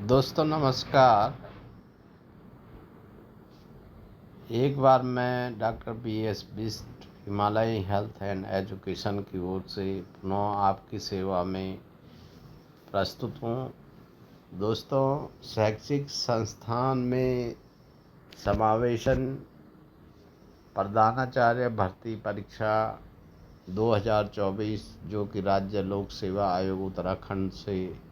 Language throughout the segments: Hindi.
दोस्तों नमस्कार। एक बार मैं doctor B S. Bisht Himalaya health and education की ओर से पुनः आपकी सेवा में प्रस्तुत हूँ। दोस्तों, शैक्षिक संस्थान में समावेशन प्रधानाचार्य भर्ती परीक्षा 2024 जो कि राज्य लोक सेवा आयोग उत्तराखंड से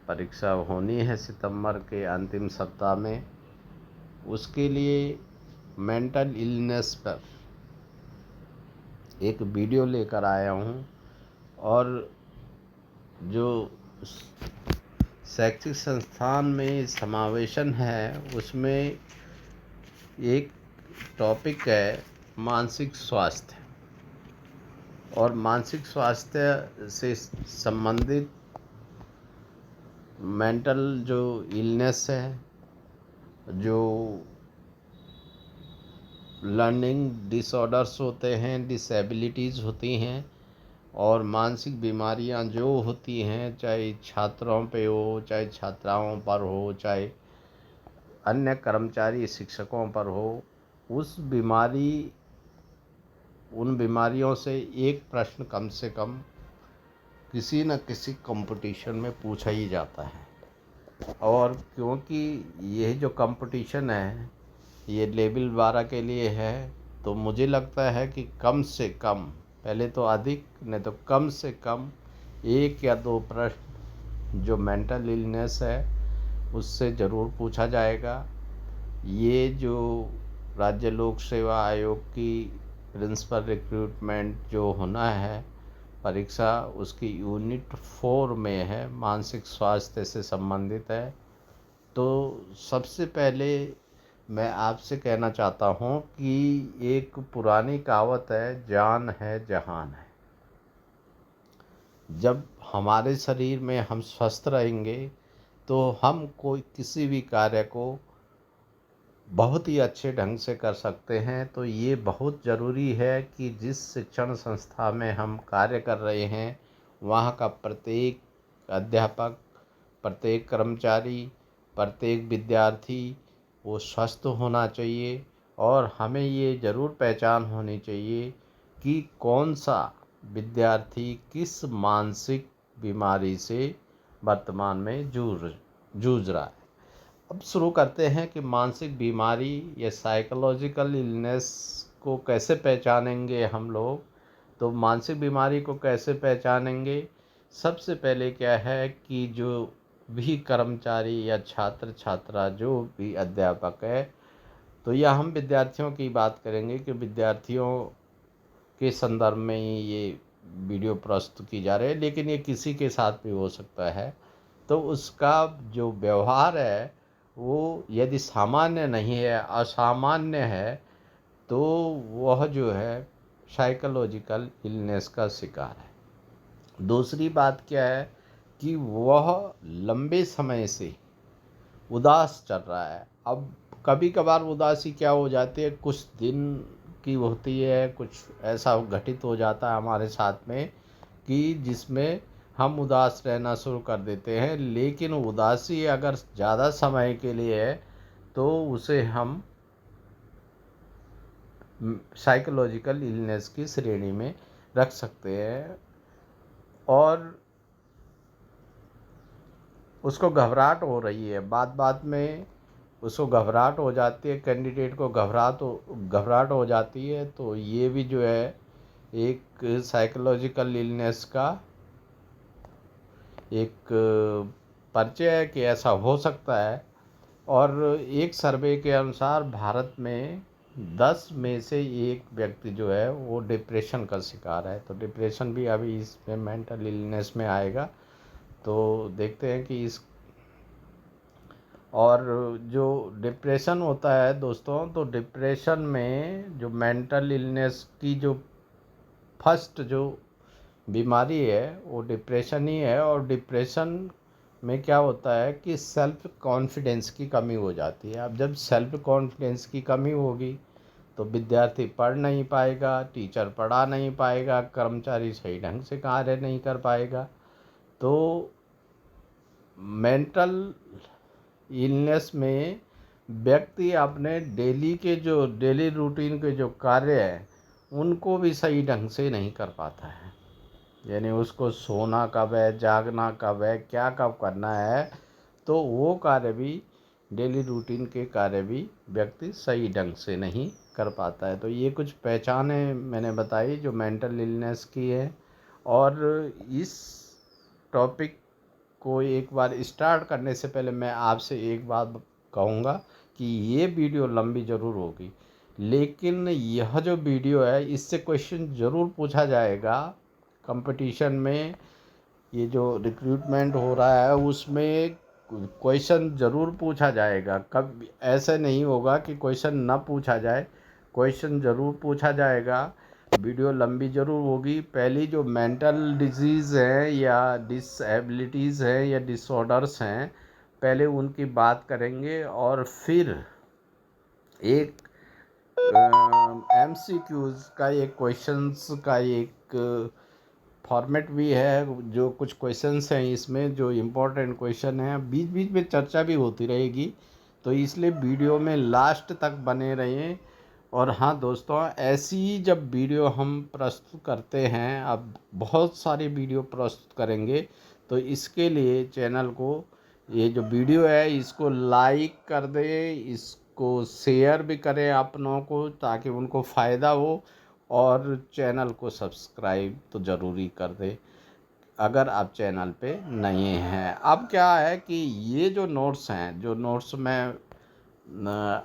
परीक्षा होनी है सितंबर के अंतिम सप्ताह में। उसके लिए मेंटल इलनेस पर एक वीडियो लेकर आया हूँ और जो शैक्षिक संस्थान में समावेशन है उसमें एक टॉपिक है मानसिक स्वास्थ्य, और मानसिक स्वास्थ्य से संबंधित मेंटल जो इलनेस है, जो लर्निंग डिसऑर्डर्स होते हैं, डिसेबिलिटीज़ होती हैं और मानसिक बीमारियां जो होती हैं, चाहे छात्रों पे हो, चाहे छात्राओं पर हो, चाहे अन्य कर्मचारी शिक्षकों पर हो, उन बीमारियों से एक प्रश्न कम से कम किसी न किसी कंपटीशन में पूछा ही जाता है। और क्योंकि यह जो कंपटीशन है ये लेवल 12 के लिए है, तो मुझे लगता है कि कम से कम, पहले तो अधिक नहीं तो कम से कम 1 या 2 प्रश्न जो मेंटल इलनेस है उससे ज़रूर पूछा जाएगा। ये जो राज्य लोक सेवा आयोग की प्रिंसिपल रिक्रूटमेंट जो होना है परीक्षा, उसकी यूनिट 4 में है, मानसिक स्वास्थ्य से संबंधित है। तो सबसे पहले मैं आपसे कहना चाहता हूँ कि एक पुरानी कहावत है, जान है जहान है। जब हमारे शरीर में हम स्वस्थ रहेंगे तो हम कोई किसी भी कार्य को बहुत ही अच्छे ढंग से कर सकते हैं। तो ये बहुत ज़रूरी है कि जिस शिक्षण संस्था में हम कार्य कर रहे हैं वहाँ का प्रत्येक अध्यापक, प्रत्येक कर्मचारी, प्रत्येक विद्यार्थी वो स्वस्थ होना चाहिए। और हमें ये ज़रूर पहचान होनी चाहिए कि कौन सा विद्यार्थी किस मानसिक बीमारी से वर्तमान में जूझ रहा है। अब शुरू करते हैं कि मानसिक बीमारी या साइकोलॉजिकल इलनेस को कैसे पहचानेंगे हम लोग। तो मानसिक बीमारी को कैसे पहचानेंगे, सबसे पहले क्या है कि जो भी कर्मचारी या छात्र छात्रा, जो भी अध्यापक है, तो यह हम विद्यार्थियों की बात करेंगे कि विद्यार्थियों के संदर्भ में ही ये वीडियो प्रस्तुत की जा रही है, लेकिन ये किसी के साथ भी हो सकता है। तो उसका जो व्यवहार है वो यदि सामान्य नहीं है, असामान्य है, तो वह जो है साइकोलॉजिकल इलनेस का शिकार है। दूसरी बात क्या है कि वह लंबे समय से उदास चल रहा है। अब कभी कभार उदासी क्या हो जाती है, कुछ दिन की होती है, कुछ ऐसा घटित हो जाता है हमारे साथ में कि जिसमें हम उदास रहना शुरू कर देते हैं। लेकिन उदासी अगर ज़्यादा समय के लिए है तो उसे हम साइकोलॉजिकल इलनेस की श्रेणी में रख सकते हैं। और उसको घबराहट हो रही है, बात बात में उसको घबराहट हो जाती है, कैंडिडेट को घबराहट हो जाती है। तो ये भी जो है एक साइकोलॉजिकल इलनेस का एक परिचय है कि ऐसा हो सकता है। और एक सर्वे के अनुसार भारत में 10 में से 1 व्यक्ति जो है वो डिप्रेशन का शिकार है। तो डिप्रेशन भी अभी इसमें मेंटल इलनेस में आएगा। तो देखते हैं कि इस और जो डिप्रेशन होता है दोस्तों, तो डिप्रेशन में जो मेंटल इलनेस की जो फर्स्ट जो बीमारी है वो डिप्रेशन ही है। और डिप्रेशन में क्या होता है कि सेल्फ कॉन्फिडेंस की कमी हो जाती है। अब जब सेल्फ कॉन्फिडेंस की कमी होगी तो विद्यार्थी पढ़ नहीं पाएगा, टीचर पढ़ा नहीं पाएगा, कर्मचारी सही ढंग से कार्य नहीं कर पाएगा। तो मेंटल इलनेस में व्यक्ति अपने डेली रूटीन के जो कार्य हैं उनको भी सही ढंग से नहीं कर पाता है। यानी उसको सोना कब है, जागना कब है, क्या कब करना है, तो वो कार्य भी, डेली रूटीन के कार्य भी व्यक्ति सही ढंग से नहीं कर पाता है। तो ये कुछ पहचानें मैंने बताई जो मेंटल इलनेस की है। और इस टॉपिक को एक बार स्टार्ट करने से पहले मैं आपसे एक बात कहूँगा कि ये वीडियो लंबी ज़रूर होगी, लेकिन यह जो वीडियो है इससे क्वेश्चन ज़रूर पूछा जाएगा कंपटीशन में। ये जो रिक्रूटमेंट हो रहा है उसमें क्वेश्चन ज़रूर पूछा जाएगा। कब ऐसे नहीं होगा कि क्वेश्चन ना पूछा जाए, क्वेश्चन ज़रूर पूछा जाएगा। वीडियो लंबी ज़रूर होगी। पहली जो मेंटल डिजीज़ है या डिसएबिलिटीज़ हैं या डिसऑर्डर्स हैं, पहले उनकी बात करेंगे और फिर एक MCQs का एक क्वेश्चंस का एक फॉर्मेट भी है। जो कुछ क्वेश्चंस हैं इसमें जो इम्पोर्टेंट क्वेश्चन हैं, बीच बीच में चर्चा भी होती रहेगी, तो इसलिए वीडियो में लास्ट तक बने रहें। और हाँ दोस्तों, ऐसी जब वीडियो हम प्रस्तुत करते हैं, अब बहुत सारी वीडियो प्रस्तुत करेंगे, तो इसके लिए चैनल को, ये जो वीडियो है इसको लाइक कर दें, इसको शेयर भी करें अपनों को ताकि उनको फ़ायदा हो, और चैनल को सब्सक्राइब तो ज़रूरी कर दें अगर आप चैनल पे नए हैं। अब क्या है कि ये जो नोट्स हैं, जो नोट्स मैं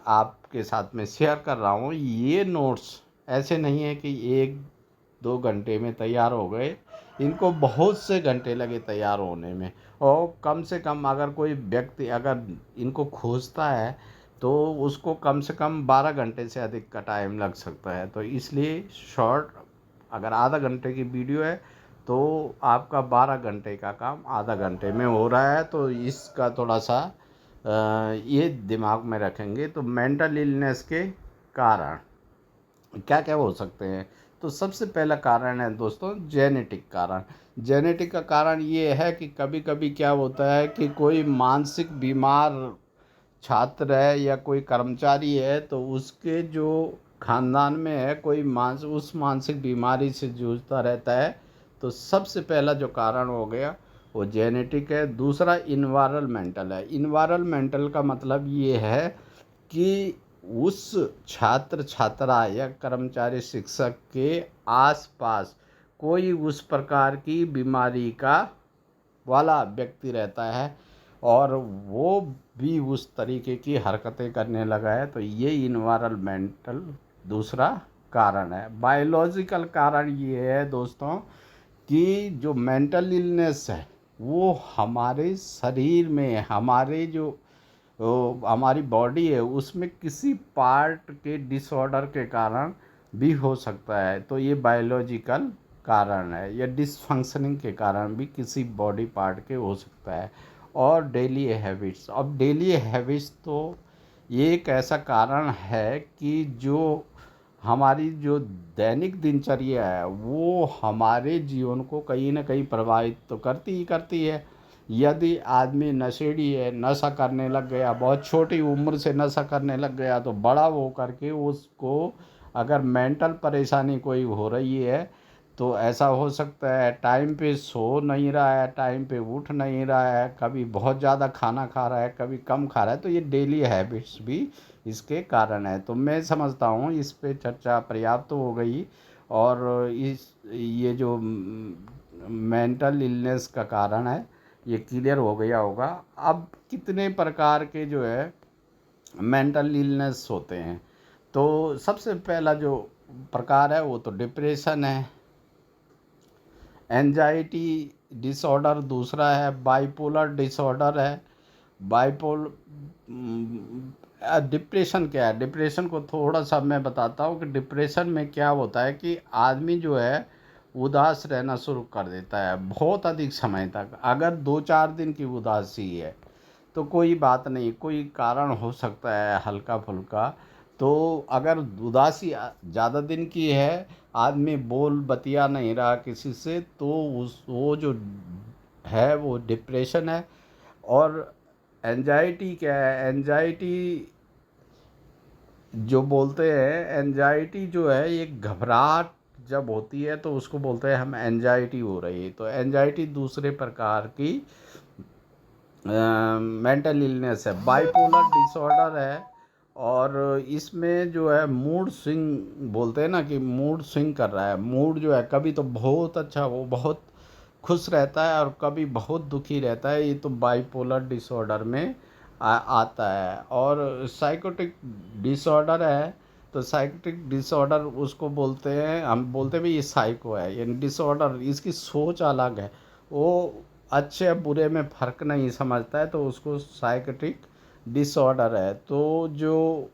आपके साथ में शेयर कर रहा हूँ, ये नोट्स ऐसे नहीं है कि 1-2 घंटे में तैयार हो गए। इनको बहुत से घंटे लगे तैयार होने में, और कम से कम अगर कोई व्यक्ति अगर इनको खोजता है तो उसको कम से कम 12 घंटे से अधिक का टाइम लग सकता है। तो इसलिए शॉर्ट, अगर आधा घंटे की वीडियो है तो आपका 12 घंटे का काम आधा घंटे में हो रहा है। तो इसका थोड़ा सा ये दिमाग में रखेंगे। तो मेंटल इलनेस के कारण क्या क्या हो सकते हैं, तो सबसे पहला कारण है दोस्तों जेनेटिक कारण। जेनेटिक का कारण ये है कि कभी कभी क्या होता है कि कोई मानसिक बीमार छात्र है या कोई कर्मचारी है, तो उसके जो खानदान में है कोई उस मानसिक बीमारी से जूझता रहता है, तो सबसे पहला जो कारण हो गया वो जेनेटिक है। दूसरा इन्वायरमेंटल है। इन्वायरमेंटल का मतलब ये है कि उस छात्र छात्रा या कर्मचारी शिक्षक के आसपास कोई उस प्रकार की बीमारी का वाला व्यक्ति रहता है और वो भी उस तरीके की हरकतें करने लगा है, तो ये इन्वायरमेंटल दूसरा कारण है। बायोलॉजिकल कारण ये है दोस्तों कि जो मेंटल इलनेस है वो हमारे शरीर में, हमारे जो हमारी बॉडी है उसमें किसी पार्ट के डिसऑर्डर के कारण भी हो सकता है। तो ये बायोलॉजिकल कारण है, या डिसफंक्शनिंग के कारण भी किसी बॉडी पार्ट के हो सकता है। और डेली हैबिट्स, अब डेली हैबिट्स तो ये एक ऐसा कारण है कि जो हमारी जो दैनिक दिनचर्या है वो हमारे जीवन को कहीं ना कहीं प्रभावित तो करती ही करती है। यदि आदमी नशेड़ी है, नशा करने लग गया, बहुत छोटी उम्र से नशा करने लग गया, तो बड़ा हो करके उसको अगर मेंटल परेशानी कोई हो रही है, तो ऐसा हो सकता है टाइम पे सो नहीं रहा है, टाइम पे उठ नहीं रहा है, कभी बहुत ज़्यादा खाना खा रहा है, कभी कम खा रहा है, तो ये डेली हैबिट्स भी इसके कारण है। तो मैं समझता हूँ इस पे चर्चा पर्याप्त हो गई। और ये जो मेंटल इलनेस का कारण है ये क्लियर हो गया होगा। अब कितने प्रकार के जो है मेंटल इलनेस होते हैं, तो सबसे पहला जो प्रकार है वो तो डिप्रेशन है। एंजाइटी डिसऑर्डर दूसरा है। बाइपोलर डिसऑर्डर है। बाइपोल डिप्रेशन क्या है, डिप्रेशन को थोड़ा सा मैं बताता हूँ कि डिप्रेशन में क्या होता है कि आदमी जो है उदास रहना शुरू कर देता है बहुत अधिक समय तक। अगर 2-4 दिन की उदासी है तो कोई बात नहीं, कोई कारण हो सकता है हल्का फुल्का। तो अगर उदासी ज़्यादा दिन की है, आदमी बोल बतिया नहीं रहा किसी से, तो उस वो जो है वो डिप्रेशन है। और एंजाइटी क्या है? एंजाइटी जो बोलते हैं, एंजाइटी जो है ये घबराहट जब होती है तो उसको बोलते हैं हम एंजाइटी हो रही है। तो एंजाइटी दूसरे प्रकार की मेंटल इलनेस है, बाइपोलर डिसऑर्डर है। और इसमें जो है मूड स्विंग बोलते हैं ना, कि मूड स्विंग कर रहा है। मूड जो है कभी तो बहुत अच्छा, वो बहुत खुश रहता है, और कभी बहुत दुखी रहता है। ये तो बाइपोलर डिसऑर्डर में आता है। और साइकोटिक डिसऑर्डर है, तो साइकोटिक डिसऑर्डर उसको बोलते हैं, हम बोलते हैं भी ये साइको है, ये डिसऑर्डर, इसकी सोच अलग है। वो अच्छे या बुरे में फ़र्क नहीं समझता है, तो उसको साइकोटिक डिसऑर्डर है। तो जो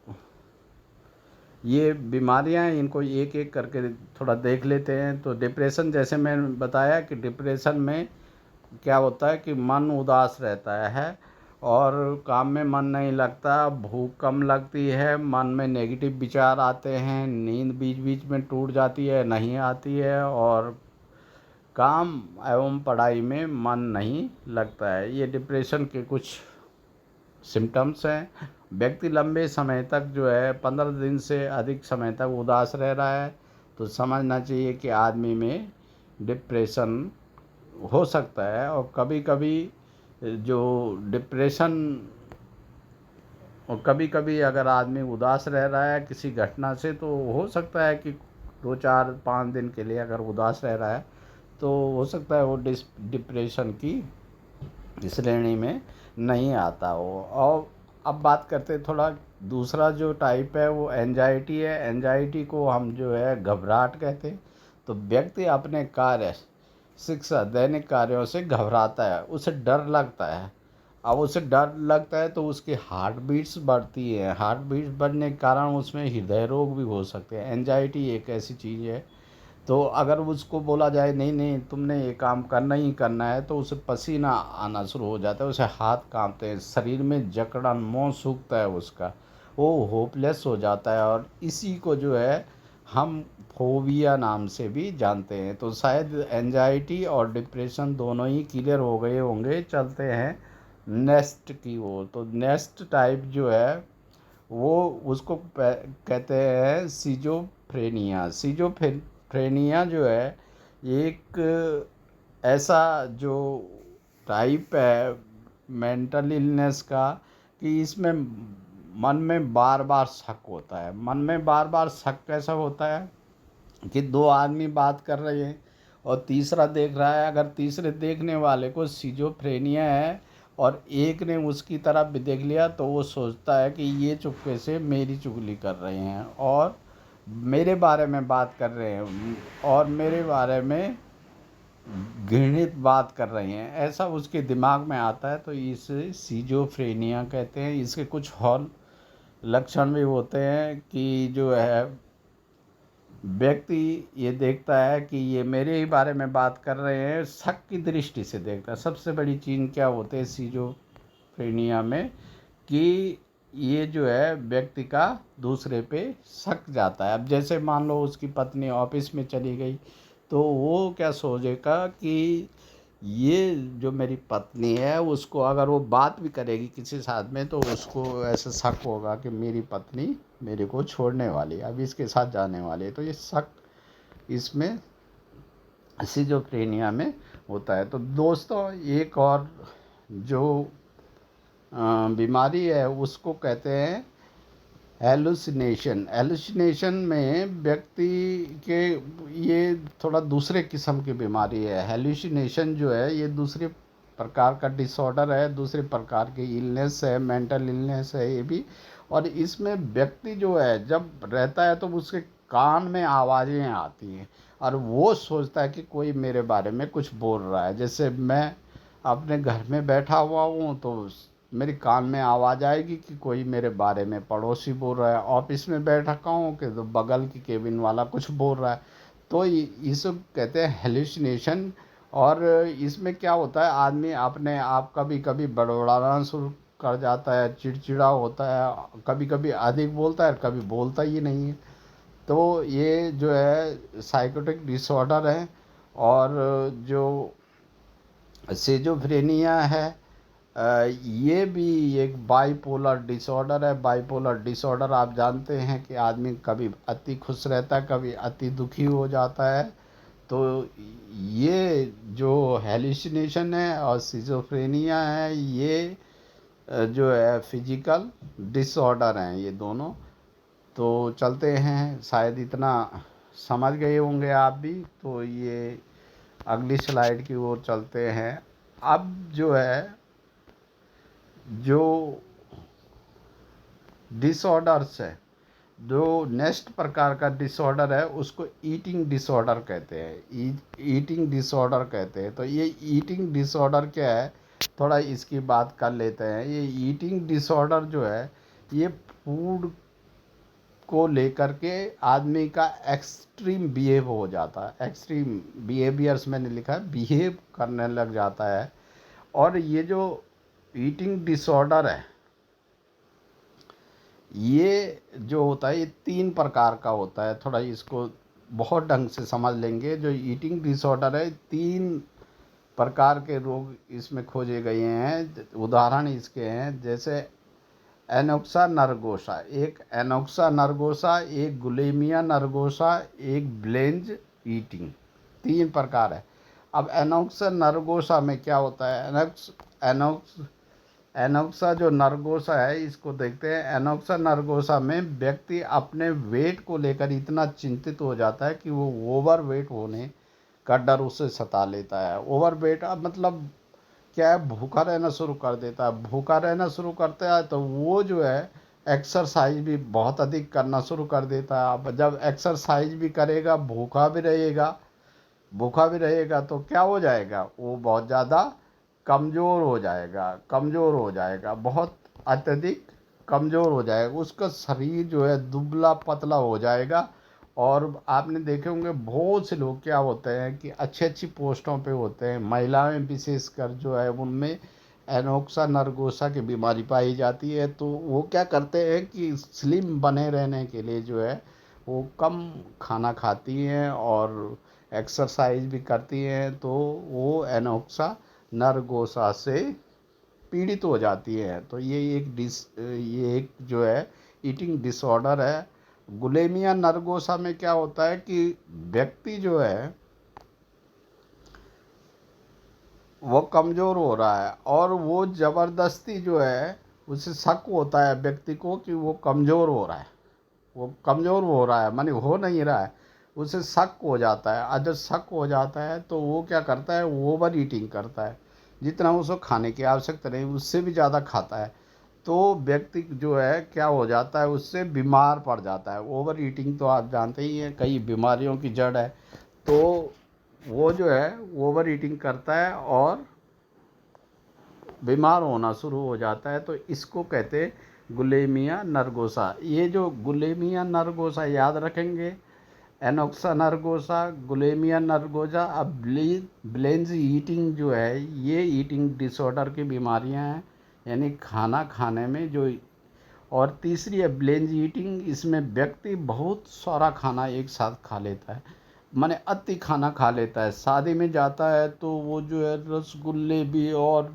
ये बीमारियां हैं, इनको एक एक करके थोड़ा देख लेते हैं। तो डिप्रेशन, जैसे मैंने बताया कि डिप्रेशन में क्या होता है कि मन उदास रहता है, और काम में मन नहीं लगता, भूख कम लगती है, मन में नेगेटिव विचार आते हैं, नींद बीच बीच में टूट जाती है, नहीं आती है, और काम एवं पढ़ाई में मन नहीं लगता है। ये डिप्रेशन के कुछ सिम्टम्स हैं। व्यक्ति लंबे समय तक जो है 15 दिन से अधिक समय तक उदास रह रहा है, तो समझना चाहिए कि आदमी में डिप्रेशन हो सकता है। और कभी कभी जो डिप्रेशन, और कभी कभी अगर आदमी उदास रह रहा है किसी घटना से, तो हो सकता है कि 2 4 5 दिन के लिए अगर उदास रह रहा है, तो हो सकता है वो डिप्रेशन की श्रेणी में नहीं आता हो। और अब बात करते हैं थोड़ा दूसरा जो टाइप है, वो एंजाइटी है। एंजाइटी को हम जो है घबराहट कहते हैं। तो व्यक्ति अपने कार्य, शिक्षा, दैनिक कार्यों से घबराता है, उसे डर लगता है। अब उसे डर लगता है तो उसकी हार्ट बीट्स बढ़ती है, हार्ट बीट्स बढ़ने के कारण उसमें हृदय रोग भी हो सकते हैं। एंजाइटी एक ऐसी चीज़ है, तो अगर उसको बोला जाए नहीं नहीं तुमने ये काम करना ही करना है, तो उसे पसीना आना शुरू हो जाता है, उसे हाथ कांपते हैं, शरीर में जकड़न, मुंह सूखता है उसका, वो होपलेस हो जाता है। और इसी को जो है हम फोबिया नाम से भी जानते हैं। तो शायद एंजाइटी और डिप्रेशन दोनों ही क्लियर हो गए होंगे। चलते हैं नेक्स्ट की ओर। तो नेक्स्ट टाइप जो है वो उसको कहते हैं सिजोफ्रेनिया। सिजोफ्रेनिया जो है एक ऐसा जो टाइप है मेंटल इलनेस का, कि इसमें मन में बार बार शक होता है। मन में बार बार शक कैसा होता है कि दो आदमी बात कर रहे हैं और तीसरा देख रहा है। अगर तीसरे देखने वाले को सिजोफ्रेनिया है और एक ने उसकी तरफ भी देख लिया, तो वो सोचता है कि ये चुपके से मेरी चुगली कर रहे हैं और मेरे बारे में बात कर रहे हैं, और मेरे बारे में घृणित बात कर रहे हैं, ऐसा उसके दिमाग में आता है। तो इसे सिजोफ्रेनिया कहते हैं। इसके कुछ और लक्षण भी होते हैं कि जो है व्यक्ति ये देखता है कि ये मेरे ही बारे में बात कर रहे हैं, शक की दृष्टि से देखता है। सबसे बड़ी चीज़ क्या होती है सिजोफ्रेनिया में, कि ये जो है व्यक्ति का दूसरे पे शक जाता है। अब जैसे मान लो उसकी पत्नी ऑफिस में चली गई, तो वो क्या सोचेगा कि ये जो मेरी पत्नी है, उसको अगर वो बात भी करेगी किसी साथ में, तो उसको ऐसा शक होगा कि मेरी पत्नी मेरे को छोड़ने वाली है, अब इसके साथ जाने वाली है। तो ये शक इसमें सिजोफ्रेनिया में होता है। तो दोस्तों एक और जो बीमारी है उसको कहते हैं हेलुसिनेशन। हेलुसिनेशन में व्यक्ति के, ये थोड़ा दूसरे किस्म की बीमारी है। हेलुसिनेशन जो है ये दूसरे प्रकार का डिसऑर्डर है, दूसरे प्रकार की इलनेस है, मेंटल इलनेस है ये भी। और इसमें व्यक्ति जो है जब रहता है तो उसके कान में आवाज़ें आती हैं, और वो सोचता है कि कोई मेरे बारे में कुछ बोल रहा है। जैसे मैं अपने घर में बैठा हुआ हूँ, तो मेरे कान में आवाज़ आएगी कि कोई मेरे बारे में पड़ोसी बोल रहा है। ऑफिस में बैठा हूँ कि तो बगल की केबिन वाला कुछ बोल रहा है। तो इसे कहते हैं हेलुसिनेशन। और इसमें क्या होता है, आदमी अपने आप कभी कभी बड़बड़ाना शुरू कर जाता है, चिड़चिड़ा होता है, कभी कभी अधिक बोलता है, कभी बोलता ही नहीं है। तो ये जो है साइकोटिक डिसऑर्डर है। और जो सिजोफ्रेनिया है, ये भी एक बाइपोलर डिसऑर्डर है। बाइपोलर डिसऑर्डर आप जानते हैं कि आदमी कभी अति खुश रहता है, कभी अति दुखी हो जाता है। तो ये जो हेलुसिनेशन है और सिजोफ्रेनिया है, ये जो है फिजिकल डिसऑर्डर हैं ये दोनों। तो चलते हैं, शायद इतना समझ गए होंगे आप भी। तो ये अगली स्लाइड की ओर चलते हैं। अब जो है, जो डिसऑर्डर्स है, जो नेक्स्ट प्रकार का डिसऑर्डर है उसको ईटिंग डिसऑर्डर कहते हैं। ईटिंग डिसऑर्डर कहते हैं। तो ये ईटिंग डिसऑर्डर क्या है, थोड़ा इसकी बात कर लेते हैं। ये ईटिंग डिसऑर्डर जो है, ये फूड को लेकर के आदमी का एक्सट्रीम बिहेव हो जाता है। एक्सट्रीम बिहेवियर्स मैंने लिखा है, बिहेव करने लग जाता है। और ये जो ईटिंग डिसऑर्डर है, ये जो होता है, ये 3 प्रकार का होता है। थोड़ा इसको बहुत ढंग से समझ लेंगे। जो ईटिंग डिसऑर्डर है, 3 प्रकार के रोग इसमें खोजे गए हैं। उदाहरण इसके हैं, जैसे एनोक्सा नर्गोसा, एक एनोक्सा नर्गोसा, एक गुलेमिया नर्गोसा, एक ब्लेंज ईटिंग, 3 प्रकार है। अब एनोक्सा नर्गोसा में क्या होता है, एनोक्सा जो नर्गोसा है, इसको देखते हैं। एनोक्सा नर्गोसा में व्यक्ति अपने वेट को लेकर इतना चिंतित हो जाता है कि वो ओवर वेट होने का डर उसे सता लेता है। ओवर वेट अब मतलब क्या है, भूखा रहना शुरू कर देता है। भूखा रहना शुरू करता है तो वो जो है एक्सरसाइज भी बहुत अधिक करना शुरू कर देता है। अब जब एक्सरसाइज भी करेगा, भूखा भी रहेगा तो क्या हो जाएगा, वो बहुत ज़्यादा कमज़ोर हो जाएगा, बहुत अत्यधिक कमज़ोर हो जाएगा। उसका शरीर जो है दुबला पतला हो जाएगा। और आपने देखे होंगे बहुत से लोग क्या होते हैं कि अच्छी अच्छी पोस्टों पे होते हैं, महिलाएं विशेषकर जो है, उनमें एनोक्सा नर्गोसा की बीमारी पाई जाती है। तो वो क्या करते हैं कि स्लिम बने रहने के लिए जो है वो कम खाना खाती हैं और एक्सरसाइज भी करती हैं। तो वो एनोक्सा नरगोसा से पीड़ित हो जाती है। तो ये एक जो है ईटिंग डिसऑर्डर है। गुलेमिया नरगोसा में क्या होता है कि व्यक्ति जो है वो कमज़ोर हो रहा है और वो ज़बरदस्ती जो है, उसे शक होता है व्यक्ति को कि वो कमज़ोर हो रहा है। वो कमज़ोर हो रहा है माने हो नहीं रहा है, उसे शक हो जाता है। और जब शक हो जाता है तो वो क्या करता है, ओवर ईटिंग करता है। जितना उसको खाने की आवश्यकता नहीं, उससे भी ज़्यादा खाता है। तो व्यक्ति जो है क्या हो जाता है, उससे बीमार पड़ जाता है। ओवर ईटिंग तो आप जानते ही हैं, कई बीमारियों की जड़ है। तो वो जो है ओवर ईटिंग करता है और बीमार होना शुरू हो जाता है। तो इसको कहते हैं गुलेमिया नरगोसा। ये जो गुलेमिया नरगोसा याद रखेंगे, एनोक्सा नरगोसा, गुलेमिया नरगोसा। अब ब्लेंज ईटिंग जो है, ये ईटिंग डिसऑर्डर की बीमारियां हैं, यानी खाना खाने में जो। और तीसरी है ब्लेंज ईटिंग, इसमें व्यक्ति बहुत सारा खाना एक साथ खा लेता है, माने अति खाना खा लेता है। शादी में जाता है तो वो जो है रसगुल्ले भी और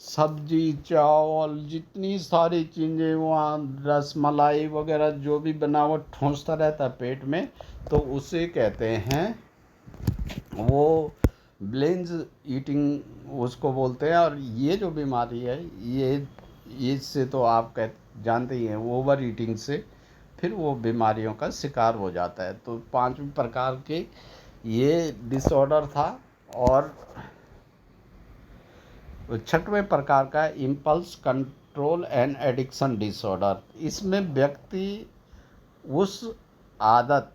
सब्जी चावल जितनी सारी चीज़ें वहाँ, रसमलाई वगैरह जो भी बना वो ठूंसता रहता है पेट में। तो उसे कहते हैं, वो ब्लेंज ईटिंग उसको बोलते हैं। और ये जो बीमारी है, ये इससे तो आप जानते ही हैं, ओवर ईटिंग से फिर वो बीमारियों का शिकार हो जाता है। तो 5 प्रकार के ये डिसऑर्डर था। और 6वें प्रकार का impulse control and addiction disorder. इसमें व्यक्ति उस आदत,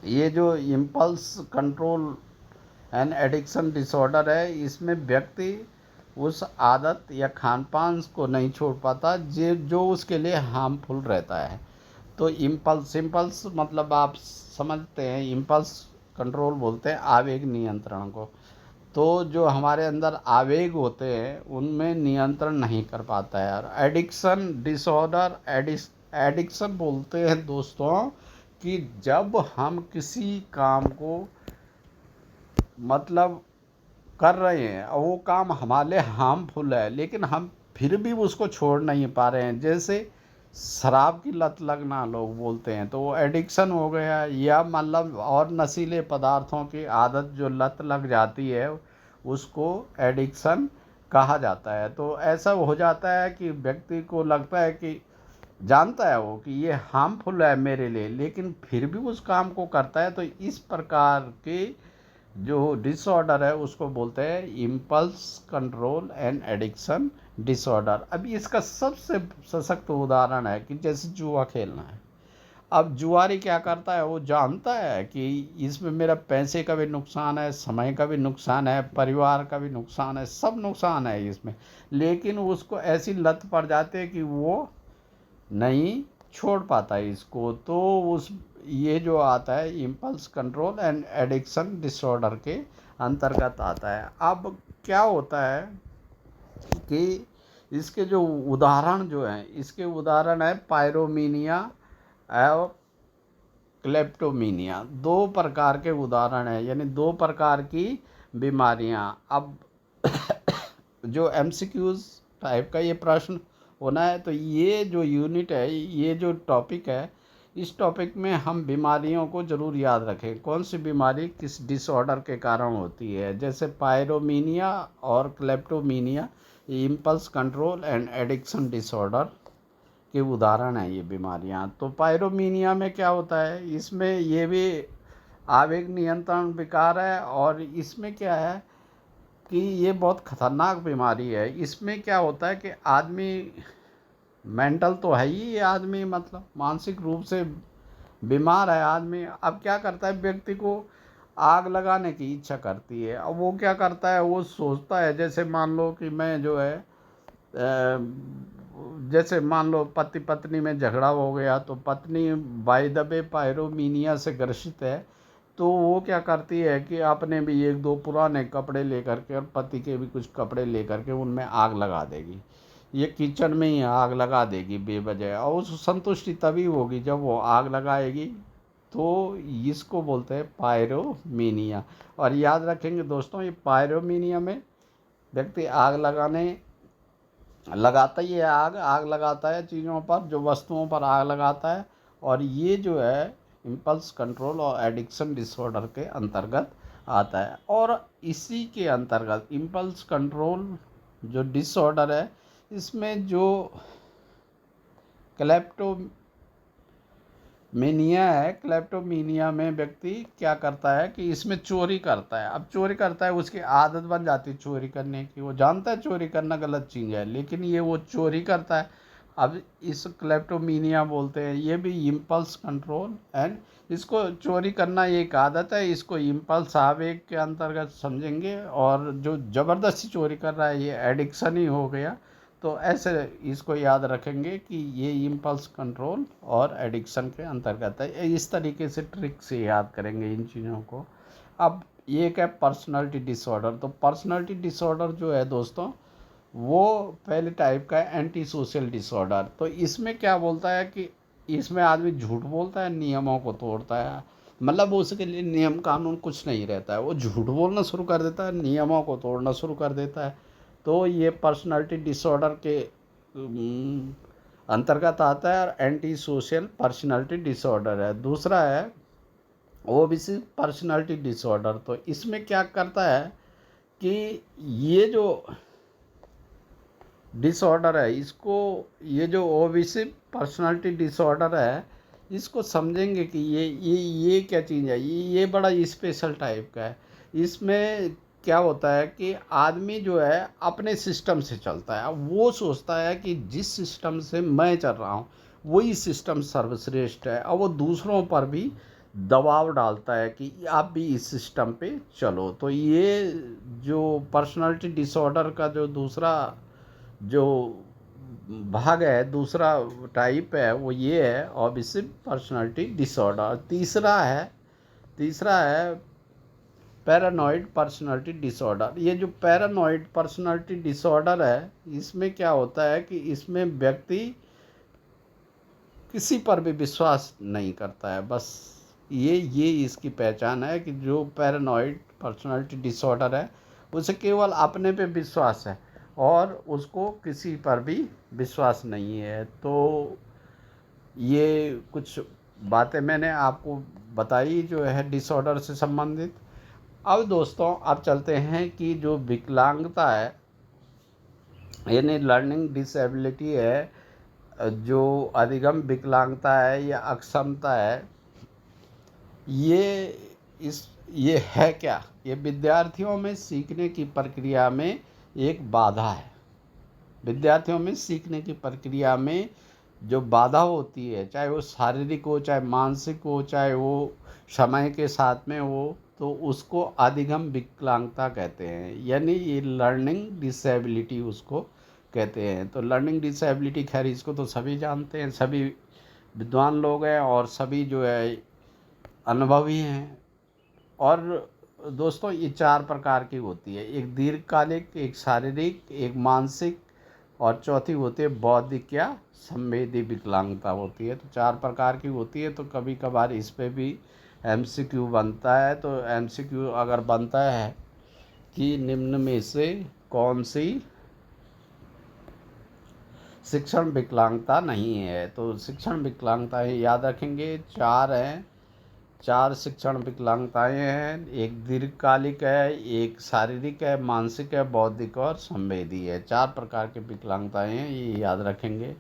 ये जो impulse control and addiction disorder है, इसमें व्यक्ति उस आदत या खान पान को नहीं छोड़ पाता जो उसके लिए हार्मफुल रहता है। तो इम्पल्स मतलब आप समझते हैं, इम्पल्स कंट्रोल बोलते हैं आवेग नियंत्रण को। तो जो हमारे अंदर आवेग होते हैं उनमें नियंत्रण नहीं कर पाता है। और एडिक्शन डिसऑर्डर, एडिक्शन बोलते हैं दोस्तों कि जब हम किसी काम को मतलब कर रहे हैं और वो काम हमारे लिए हार्मफुल है, लेकिन हम फिर भी उसको छोड़ नहीं पा रहे हैं। जैसे शराब की लत लगना लोग बोलते हैं, तो वो एडिक्शन हो गया, या मतलब और नशीले पदार्थों की आदत जो लत लग जाती है उसको एडिक्शन कहा जाता है। तो ऐसा हो जाता है कि व्यक्ति को लगता है कि जानता है वो कि ये हार्मफुल है मेरे लिए, लेकिन फिर भी उस काम को करता है। तो इस प्रकार के जो डिसऑर्डर है उसको बोलते हैं impulse control and addiction disorder. अभी इसका सबसे सशक्त उदाहरण है कि जैसे जुआ खेलना है। अब जुआरी क्या करता है, वो जानता है कि इसमें मेरा पैसे का भी नुकसान है, समय का भी नुकसान है, परिवार का भी नुकसान है, सब नुकसान है इसमें, लेकिन उसको ऐसी लत पड़ जाती है कि वो नहीं छोड़ पाता है इसको। तो उस ये जो आता है impulse control and addiction disorder के अंतर्गत आता है। अब क्या होता है कि इसके जो उदाहरण जो हैं, इसके उदाहरण है पायरोमीनिया और क्लेप्टोमीनिया। दो प्रकार के उदाहरण हैं, यानी दो प्रकार की बीमारियां। अब जो एमसीक्यूज टाइप का ये प्रश्न होना है, तो ये जो यूनिट है, ये जो टॉपिक है, इस टॉपिक में हम बीमारियों को ज़रूर याद रखें, कौन सी बीमारी किस डिसऑर्डर के कारण होती है। जैसे पायरोमीनिया और kleptomania impulse control and addiction disorder के उदाहरण हैं ये बीमारियां। तो पायरोमीनिया में क्या होता है, इसमें ये भी आवेग नियंत्रण विकार है, और इसमें क्या है कि ये बहुत ख़तरनाक बीमारी है। इसमें क्या होता है कि आदमी मेंटल तो है ही, ये आदमी मतलब मानसिक रूप से बीमार है आदमी। अब क्या करता है, व्यक्ति को आग लगाने की इच्छा करती है। अब वो क्या करता है, वो सोचता है, जैसे मान लो कि मैं जो है जैसे मान लो पति पत्नी में झगड़ा हो गया, तो पत्नी बाय द वे पायरोमीनिया से ग्रसित है, तो वो क्या करती है कि आपने भी एक दो पुराने कपड़े लेकर के और पति के भी कुछ कपड़े लेकर के उनमें आग लगा देगी। ये किचन में ही आग लगा देगी बेवजह, और उस संतुष्टि तभी होगी जब वो आग लगाएगी। तो इसको बोलते हैं पायरोमीनिया। और याद रखेंगे दोस्तों, ये पायरोमीनिया में व्यक्ति आग लगाता ही है, आग आग लगाता है चीज़ों पर, जो वस्तुओं पर आग लगाता है। और ये जो है इम्पल्स कंट्रोल और एडिक्शन डिसऑर्डर के अंतर्गत आता है। और इसी के अंतर्गत इम्पल्स कंट्रोल जो डिसऑर्डर है, इसमें जो क्लेप्टोमेनिया है, क्लेप्टोमीनिया में व्यक्ति क्या करता है कि इसमें चोरी करता है। अब चोरी करता है, उसकी आदत बन जाती है चोरी करने की, वो जानता है चोरी करना गलत चीज़ है, लेकिन ये वो चोरी करता है। अब इस क्लेप्टोमीनिया बोलते हैं, ये भी इम्पल्स कंट्रोल एंड, इसको चोरी करना एक आदत है, इसको इम्पल्स आवेग के अंतर्गत समझेंगे। और जो ज़बरदस्ती चोरी कर रहा है ये एडिक्शन ही हो गया। तो ऐसे इसको याद रखेंगे कि ये इम्पल्स कंट्रोल और एडिक्शन के अंतर्गत है। इस तरीके से ट्रिक से याद करेंगे इन चीज़ों को। अब एक है पर्सनालिटी डिसऑर्डर। तो पर्सनालिटी डिसऑर्डर जो है दोस्तों, वो पहले टाइप का है एंटी सोशल डिसऑर्डर। तो इसमें क्या बोलता है कि इसमें आदमी झूठ बोलता है, नियमों को तोड़ता है। मतलब उसके लिए नियम कानून कुछ नहीं रहता है, वो झूठ बोलना शुरू कर देता है, नियमों को तोड़ना शुरू कर देता है। तो ये पर्सनालिटी डिसऑर्डर के अंतर्गत आता है, और एंटी सोशल पर्सनालिटी डिसऑर्डर है। दूसरा है ओबीसी पर्सनालिटी डिसऑर्डर। तो इसमें क्या करता है कि ये जो डिसऑर्डर है, इसको, ये जो ओबीसी पर्सनालिटी डिसऑर्डर है, इसको समझेंगे कि ये क्या चीज़ है। ये बड़ा स्पेशल टाइप का है। इसमें क्या होता है कि आदमी जो है अपने सिस्टम से चलता है। वो सोचता है कि जिस सिस्टम से मैं चल रहा हूँ वही सिस्टम सर्वश्रेष्ठ है, और वो दूसरों पर भी दबाव डालता है कि आप भी इस सिस्टम पे चलो। तो ये जो पर्सनालिटी डिसऑर्डर का जो दूसरा जो भाग है, दूसरा टाइप है, वो ये है ऑब्सेसिव पर्सनालिटी डिसऑर्डर। तीसरा है पैरानॉइड पर्सनालिटी डिसऑर्डर। ये जो पैरानॉइड पर्सनालिटी डिसऑर्डर है, इसमें क्या होता है कि इसमें व्यक्ति किसी पर भी विश्वास नहीं करता है। बस ये इसकी पहचान है कि जो पैरानॉइड पर्सनालिटी डिसऑर्डर है उसे केवल अपने पे विश्वास है और उसको किसी पर भी विश्वास नहीं है। तो ये कुछ बातें मैंने आपको बताई जो है डिसऑर्डर से संबंधित। अब दोस्तों अब चलते हैं कि जो विकलांगता है यानी लर्निंग डिसेबिलिटी है, जो अधिगम विकलांगता है या अक्षमता है, ये ये है क्या? ये विद्यार्थियों में सीखने की प्रक्रिया में एक बाधा है। विद्यार्थियों में सीखने की प्रक्रिया में जो बाधा होती है, चाहे वो शारीरिक हो, चाहे मानसिक हो, चाहे वो समय के साथ में हो, तो उसको अधिगम विकलांगता कहते हैं, यानी ये लर्निंग डिसेबिलिटी उसको कहते हैं। तो लर्निंग डिसेबिलिटी, खैर इसको तो सभी जानते हैं, सभी विद्वान लोग हैं और सभी जो है अनुभवी हैं। और दोस्तों ये 4 प्रकार की होती है, एक दीर्घकालिक, एक शारीरिक, एक मानसिक और चौथी होती है बौद्धिक या संवेदी विकलांगता होती है। तो 4 प्रकार की होती है। तो कभी कभार इस पे भी एमसीक्यू बनता है। तो एमसीक्यू अगर बनता है कि निम्न में से कौन सी शिक्षण विकलांगता नहीं है, तो शिक्षण विकलांगताएं याद रखेंगे 4 हैं। 4 शिक्षण विकलांगताएं हैं, एक दीर्घकालिक है, एक शारीरिक है, मानसिक है, बौद्धिक और संवेदी है। 4 प्रकार की विकलांगताएं हैं, ये याद रखेंगे।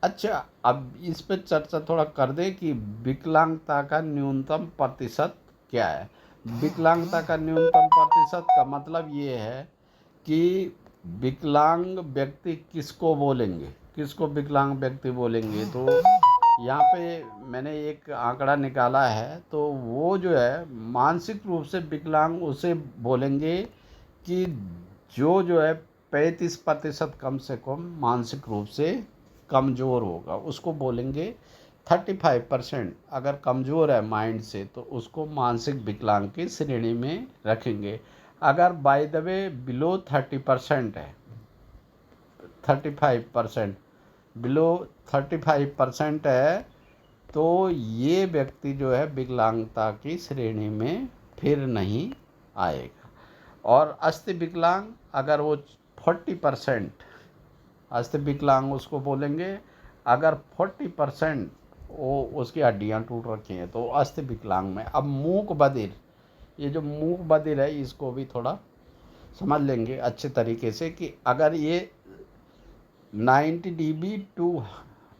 अच्छा, अब इस पे चर्चा थोड़ा कर दें कि विकलांगता का न्यूनतम प्रतिशत क्या है। विकलांगता का न्यूनतम प्रतिशत का मतलब ये है कि विकलांग व्यक्ति किसको बोलेंगे, किसको विकलांग व्यक्ति बोलेंगे। तो यहाँ पे मैंने एक आंकड़ा निकाला है, तो वो जो है मानसिक रूप से विकलांग उसे बोलेंगे कि जो है 35% कम से कम मानसिक रूप से कमज़ोर होगा, उसको बोलेंगे 35%। अगर कमज़ोर है माइंड से तो उसको मानसिक विकलांग की श्रेणी में रखेंगे। अगर बाय द वे बिलो 30% है, 35%, बिलो 35% है, तो ये व्यक्ति जो है विकलांगता की श्रेणी में फिर नहीं आएगा। और अस्थि विकलांग अगर वो 40%, अस्थि विकलांग उसको बोलेंगे अगर 40% वो उसकी हड्डियाँ टूट रखी हैं तो अस्थि विकलांग में। अब मूक बधिर, ये जो मूक बधिर है इसको भी थोड़ा समझ लेंगे अच्छे तरीके से कि अगर ये 90 dB टू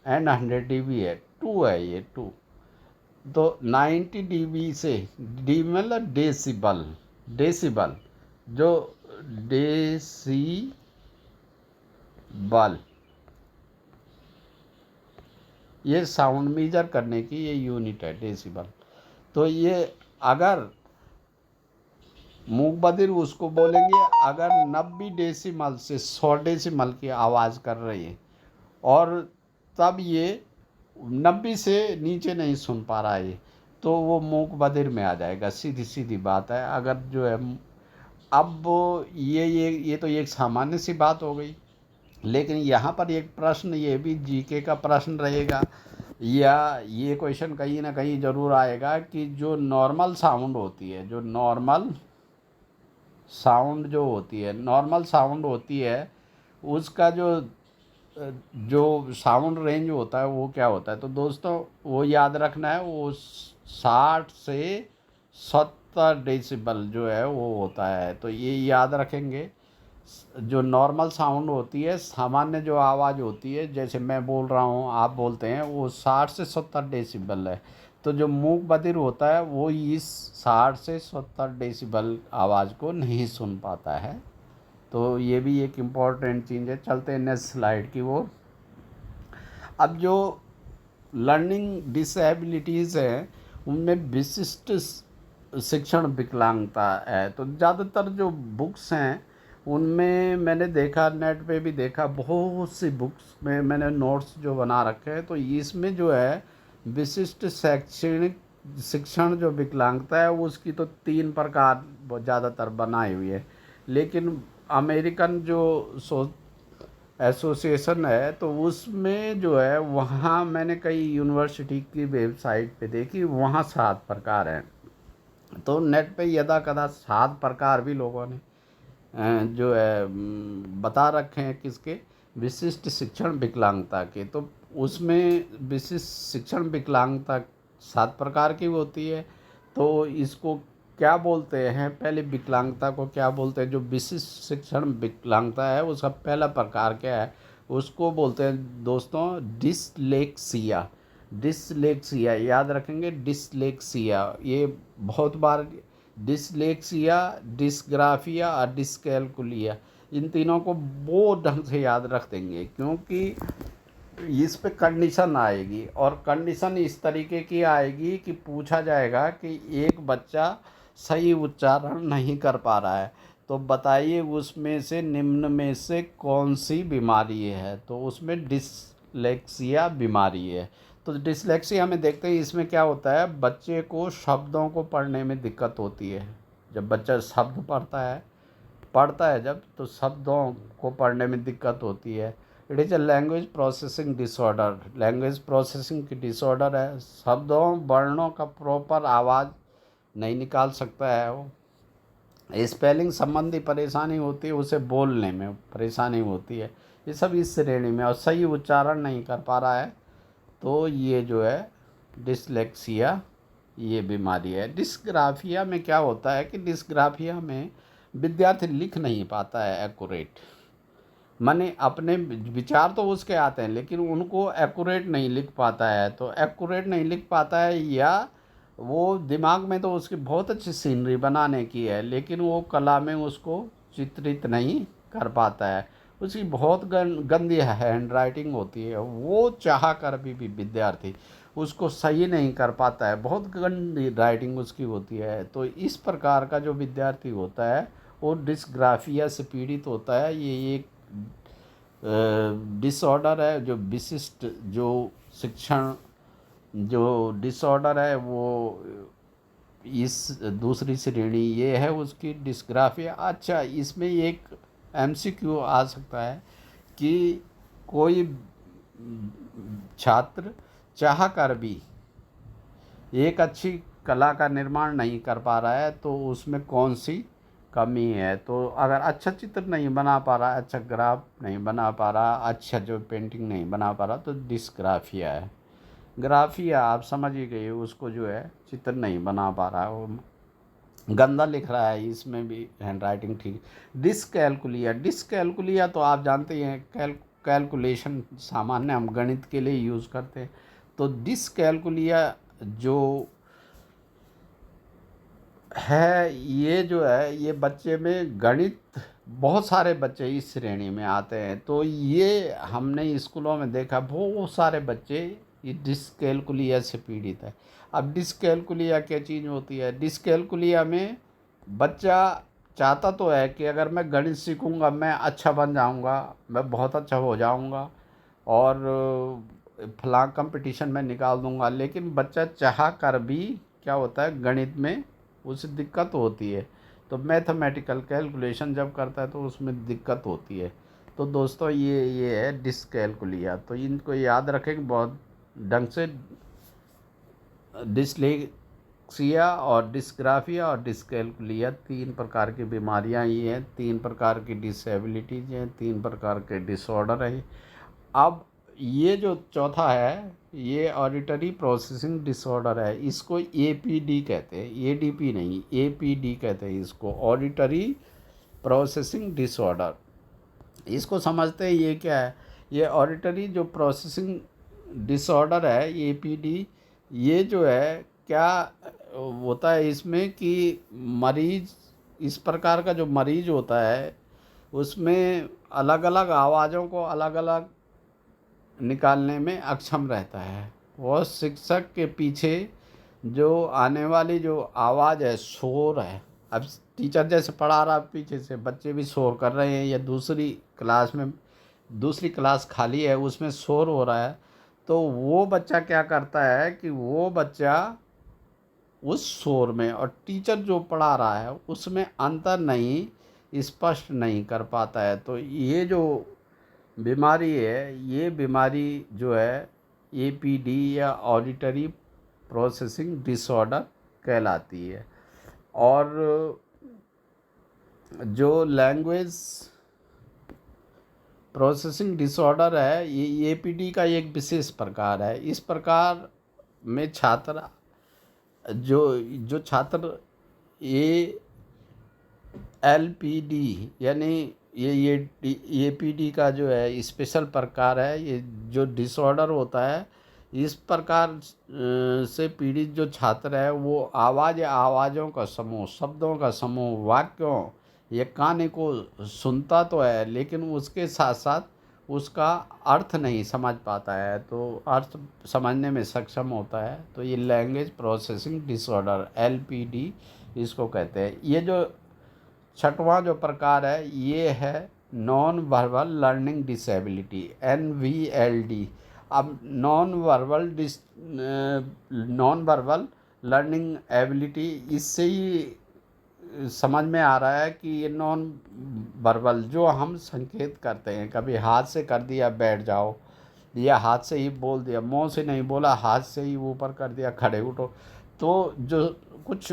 एंड 100 dB है, 2 है ये 2, तो 90 dB से, डी मतलब डेसिबल, डेसिबल जो डेसिबल ये साउंड मेजर करने की ये यूनिट है डेसिबल। तो ये अगर मूक बधिर उसको बोलेंगे अगर 90 डेसिमल से 100 डेसिमल की आवाज़ कर रही है और तब ये 90 से नीचे नहीं सुन पा रहा है, तो वो मूक बधिर में आ जाएगा। सीधी सीधी बात है। अगर जो है अब ये तो एक सामान्य सी बात हो गई, लेकिन यहाँ पर एक प्रश्न ये भी जीके का प्रश्न रहेगा या ये क्वेश्चन कहीं ना कहीं ज़रूर आएगा कि जो नॉर्मल साउंड होती है, जो नॉर्मल साउंड जो होती है, नॉर्मल साउंड होती है, उसका जो साउंड रेंज होता है वो क्या होता है। तो दोस्तों वो याद रखना है, वो 60 से 70 डेसिबल जो है वो होता है। तो ये याद रखेंगे। जो नॉर्मल साउंड होती है, सामान्य जो आवाज़ होती है, जैसे मैं बोल रहा हूँ आप बोलते हैं, वो 60 से 70 डेसिबल है। तो जो मूक बधिर होता है वो इस 60 से 70 डेसिबल आवाज़ को नहीं सुन पाता है। तो ये भी एक इम्पॉर्टेंट चीज़ है। चलते हैं नेक्स्ट स्लाइड की ओर। अब जो लर्निंग डिसेबिलिटीज़ हैं उनमें विशिष्ट शिक्षण विकलांगता है। तो ज़्यादातर जो बुक्स हैं उनमें मैंने देखा, नेट पे भी देखा, बहुत सी बुक्स में मैंने नोट्स जो बना रखे हैं, तो इसमें जो है विशिष्ट शैक्षणिक शिक्षण जो विकलांगता है उसकी तो 3 प्रकार ज़्यादातर बनाई हुई है। लेकिन अमेरिकन जो एसोसिएशन है तो उसमें जो है, वहाँ मैंने कई यूनिवर्सिटी की वेबसाइट पे देखी, वहाँ 7 प्रकार हैं। तो नेट पे यदा कदा 7 प्रकार भी लोगों ने जो है बता रखे हैं किसके, विशिष्ट शिक्षण विकलांगता के। तो उसमें विशिष्ट शिक्षण विकलांगता 7 प्रकार की होती है। तो इसको क्या बोलते हैं, पहले विकलांगता को क्या बोलते हैं, जो विशिष्ट शिक्षण विकलांगता है उसका पहला प्रकार क्या है, उसको बोलते हैं दोस्तों डिसलेक्सिया। डिसलेक्सिया याद रखेंगे, डिसलेक्सिया ये बहुत बार, डिसलेक्सिया, डिस्ग्राफिया और डिसकैलकुलिया, इन तीनों को वो ढंग से याद रख देंगे, क्योंकि इस पे कंडीशन आएगी, और कंडीशन इस तरीके की आएगी कि पूछा जाएगा कि एक बच्चा सही उच्चारण नहीं कर पा रहा है, तो बताइए उसमें से निम्न में से कौन सी बीमारी है, तो उसमें डिसलेक्सिया बीमारी है। तो डिसलेक्सिया में देखते हैं इसमें क्या होता है, बच्चे को शब्दों को पढ़ने में दिक्कत होती है। जब बच्चा शब्द पढ़ता है जब, तो शब्दों को पढ़ने में दिक्कत होती है। It is a language processing disorder, language processing की डिसऑर्डर है। शब्दों वर्णों का प्रॉपर आवाज़ नहीं निकाल सकता है वो। स्पेलिंग संबंधी परेशानी होती है, उसे बोलने में परेशानी होती है, ये सब इस श्रेणी में। और सही उच्चारण नहीं कर पा रहा है, तो ये जो है डिसलेक्सिया ये बीमारी है। डिस्ग्राफिया में क्या होता है कि डिस्ग्राफिया में विद्यार्थी लिख नहीं पाता है एक्यूरेट, माने अपने विचार तो उसके आते हैं लेकिन उनको एक्यूरेट नहीं लिख पाता है। तो एक्यूरेट नहीं लिख पाता है, या वो दिमाग में तो उसकी बहुत अच्छी सीनरी बनाने की है, लेकिन वो कला में उसको चित्रित नहीं कर पाता है। उसकी बहुत गंदी हैंड राइटिंग होती है, वो चाह कर भी विद्यार्थी उसको सही नहीं कर पाता है, बहुत गंदी राइटिंग उसकी होती है। तो इस प्रकार का जो विद्यार्थी होता है वो डिस्ग्राफिया से पीड़ित होता है। ये एक डिसऑर्डर है, जो विशिष्ट जो शिक्षण जो डिसऑर्डर है वो इस दूसरी श्रेणी ये है उसकी, डिस्ग्राफिया। अच्छा, इसमें एक एमसीक्यू आ सकता है कि कोई छात्र चाह कर भी एक अच्छी कला का निर्माण नहीं कर पा रहा है, तो उसमें कौन सी कमी है। तो अगर अच्छा चित्र नहीं बना पा रहा, अच्छा ग्राफ नहीं बना पा रहा, अच्छा जो पेंटिंग नहीं बना पा रहा, तो डिस्ग्राफिया है। ग्राफिया आप समझ ही गए, उसको जो है चित्र नहीं बना पा रहा है, वो गंदा लिख रहा है, इसमें भी हैंड राइटिंग ठीक। डिसकैलकुलिया, डिसकैलकुलिया तो आप जानते ही हैं, कैलकुलेशन सामान्य हम गणित के लिए यूज़ करते हैं। तो डिसकैलकुलिया जो है, ये जो है ये बच्चे में गणित, बहुत सारे बच्चे इस श्रेणी में आते हैं। तो ये हमने स्कूलों में देखा, बहुत सारे बच्चे ये डिसकैलकुलिया से पीड़ित है। अब डिसकैलकुलिया क्या चीज़ होती है, डिसकैलकुलिया में बच्चा चाहता तो है कि अगर मैं गणित सीखूंगा मैं अच्छा बन जाऊंगा, मैं बहुत अच्छा हो जाऊंगा और फलां कंपटीशन में निकाल दूंगा, लेकिन बच्चा चाह कर भी क्या होता है गणित में उसे दिक्कत होती है। तो मैथमेटिकल कैलकुलेशन जब करता है तो उसमें दिक्कत होती है। तो दोस्तों ये है डिसकैलकुलिया, तो इनको याद रखेंगे बहुत ढंग से। डिसलेक्सिया और डिस्ग्राफिया और डिसकैलकुलिया 3 प्रकार की बीमारियां ही हैं, 3 प्रकार की डिसेबिलिटीज हैं, 3 प्रकार के डिसऑर्डर है। अब ये जो चौथा है ये ऑडिटरी प्रोसेसिंग डिसऑर्डर है, इसको एपीडी कहते हैं, एडीपी नहीं, एपीडी कहते हैं इसको, ऑडिटरी प्रोसेसिंग डिसऑर्डर। इसको समझते हैं ये क्या है, ये ऑडिटरी जो प्रोसेसिंग डिसऑर्डर है एपीडी, ये जो है क्या होता है इसमें कि मरीज, इस प्रकार का जो मरीज होता है उसमें अलग अलग आवाज़ों को अलग अलग निकालने में अक्षम रहता है। वो शिक्षक के पीछे जो आने वाली जो आवाज़ है, शोर है, अब टीचर जैसे पढ़ा रहा पीछे से बच्चे भी शोर कर रहे हैं, या दूसरी क्लास में दूसरी क्लास खाली है उसमें शोर हो रहा है, तो वो बच्चा क्या करता है कि वो बच्चा उस शोर में और टीचर जो पढ़ा रहा है उसमें अंतर नहीं, स्पष्ट नहीं कर पाता है। तो ये जो बीमारी है, ये बीमारी जो है एपीडी या ऑडिटरी प्रोसेसिंग डिसऑर्डर कहलाती है। और जो लैंग्वेज प्रोसेसिंग डिसऑर्डर है, ये एपीडी का एक विशेष प्रकार है। इस प्रकार में छात्र जो जो छात्र ए एलपीडी यानी ये एपीडी का जो है स्पेशल प्रकार है, ये जो डिसऑर्डर होता है, इस प्रकार से पीड़ित जो छात्र है वो आवाज़ या आवाज़ों का समूह, शब्दों का समूह, वाक्यों या कहानी को सुनता तो है लेकिन उसके साथ साथ उसका अर्थ नहीं समझ पाता है, तो अर्थ समझने में सक्षम होता है। तो ये लैंग्वेज प्रोसेसिंग डिसऑर्डर एलपीडी इसको कहते हैं। ये जो छठवां जो प्रकार है ये है non verbal learning disability, NVLD। अब नॉन वर्बल लर्निंग एबिलिटी, इससे ही समझ में आ रहा है कि ये नॉन वर्बल जो हम संकेत करते हैं, कभी हाथ से कर दिया बैठ जाओ, या हाथ से ही बोल दिया, मुंह से नहीं बोला, हाथ से ही ऊपर कर दिया खड़े उठो, तो जो कुछ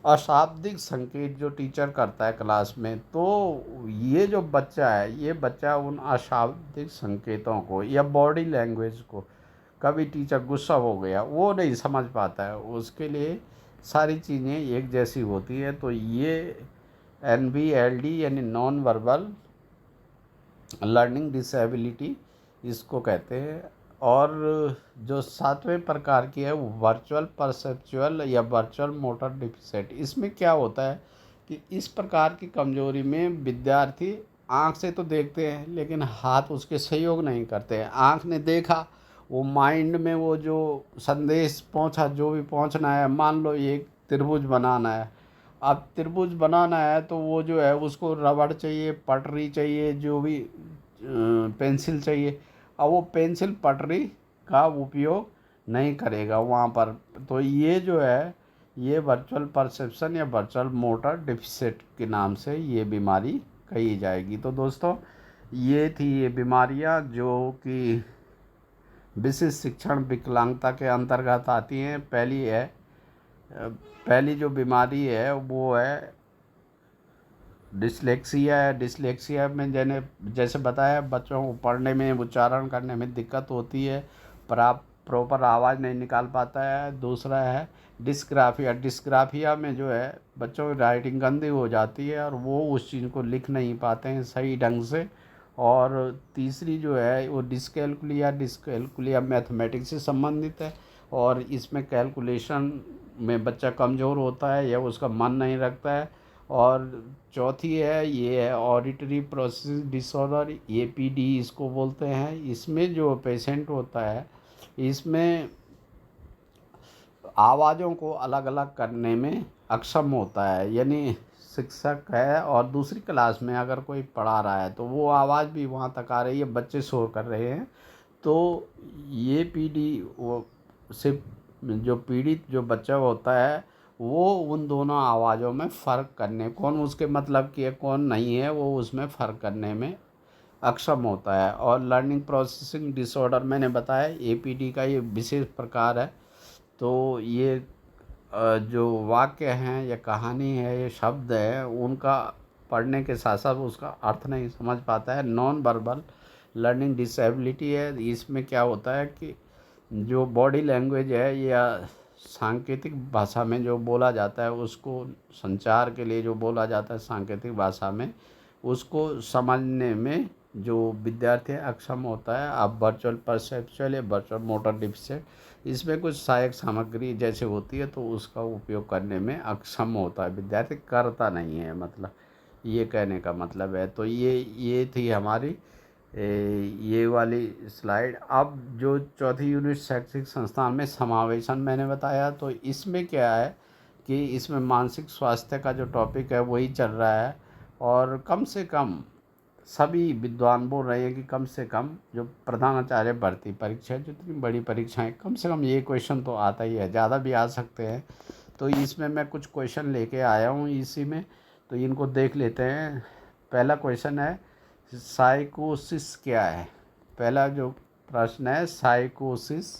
अशाब्दिक संकेत जो टीचर करता है क्लास में, तो ये जो बच्चा है, ये बच्चा उन अशाब्दिक संकेतों को या बॉडी लैंग्वेज को, कभी टीचर गुस्सा हो गया वो नहीं समझ पाता है, उसके लिए सारी चीज़ें एक जैसी होती है। तो ये NVLD यानी नॉन वर्बल लर्निंग डिसेबिलिटी इसको कहते हैं। और जो सातवें प्रकार की है वो वर्चुअल परसेप्चुअल या वर्चुअल मोटर डिफिसिट। इसमें क्या होता है कि इस प्रकार की कमजोरी में विद्यार्थी आँख से तो देखते हैं लेकिन हाथ उसके सहयोग नहीं करते हैं। आँख ने देखा, वो माइंड में वो जो संदेश पहुंचा, जो भी पहुंचना है, मान लो ये त्रिभुज बनाना है, अब त्रिभुज बनाना है तो वो जो है उसको रबड़ चाहिए, पटरी चाहिए, जो भी पेंसिल चाहिए। अब वो पेंसिल पटरी का उपयोग नहीं करेगा वहाँ पर। तो ये जो है ये वर्चुअल परसेप्शन या वर्चुअल मोटर डिफिसिट के नाम से ये बीमारी कही जाएगी। तो दोस्तों ये थी ये बीमारियाँ जो कि विशिष्ट शिक्षण विकलांगता के अंतर्गत आती हैं। पहली जो बीमारी है वो है डिसलेक्सिया है। डिसलेक्सिया में जैसे बताया, बच्चों को पढ़ने में, उच्चारण करने में दिक्कत होती है, प्रॉपर आवाज़ नहीं निकाल पाता है। दूसरा है डिस्ग्राफिया। डिस्ग्राफिया में जो है बच्चों की राइटिंग गंदी हो जाती है और वो उस चीज़ को लिख नहीं पाते हैं सही ढंग से। और तीसरी जो है वो डिस्कैल्कुलिया। डिस्कैल्कुलिया मैथमेटिक्स से संबंधित है और इसमें कैलकुलेशन में बच्चा कमज़ोर होता है या उसका मन नहीं रखता है। और चौथी है ये है ऑडिटरी प्रोसेस डिसऑर्डर, APD इसको बोलते हैं। इसमें जो पेशेंट होता है इसमें आवाज़ों को अलग अलग करने में अक्षम होता है, यानी शिक्षक है और दूसरी क्लास में अगर कोई पढ़ा रहा है तो वो आवाज़ भी वहाँ तक आ रही है, बच्चे शोर कर रहे हैं, तो ये PD वो से जो पीड़ित जो बच्चा होता है वो उन दोनों आवाज़ों में फ़र्क करने, कौन उसके मतलब की है कौन नहीं है, वो उसमें फ़र्क करने में अक्षम होता है। और लर्निंग प्रोसेसिंग डिसऑर्डर मैंने बताया APD का ये विशेष प्रकार है। तो ये जो वाक्य हैं या कहानी है या शब्द है उनका पढ़ने के साथ साथ उसका अर्थ नहीं समझ पाता है। नॉन वर्बल लर्निंग डिसेबिलिटी है। इसमें क्या होता है कि जो बॉडी लैंग्वेज है या सांकेतिक भाषा में जो बोला जाता है, उसको संचार के लिए जो बोला जाता है सांकेतिक भाषा में, उसको समझने में जो विद्यार्थी अक्षम होता है। अब वर्चुअल परसेप्चुअल या वर्चुअल मोटर डिफिसिट, इसमें कुछ सहायक सामग्री जैसे होती है तो उसका उपयोग करने में अक्षम होता है विद्यार्थी, करता नहीं है, मतलब ये कहने का मतलब है। तो ये थी हमारी ये वाली स्लाइड। अब जो चौथी यूनिट शैक्षिक संस्थान में समावेशन मैंने बताया, तो इसमें क्या है कि इसमें मानसिक स्वास्थ्य का जो टॉपिक है वही चल रहा है। और कम से कम सभी विद्वान बोल रहे हैं कि कम से कम जो प्रधानाचार्य भर्ती परीक्षा, जितनी बड़ी परीक्षाएं, कम से कम ये क्वेश्चन तो आता ही है, ज़्यादा भी आ सकते हैं। तो इसमें मैं कुछ क्वेश्चन लेके आया हूँ इसी में, तो इनको देख लेते हैं। पहला क्वेश्चन है साइकोसिस क्या है। पहला जो प्रश्न है साइकोसिस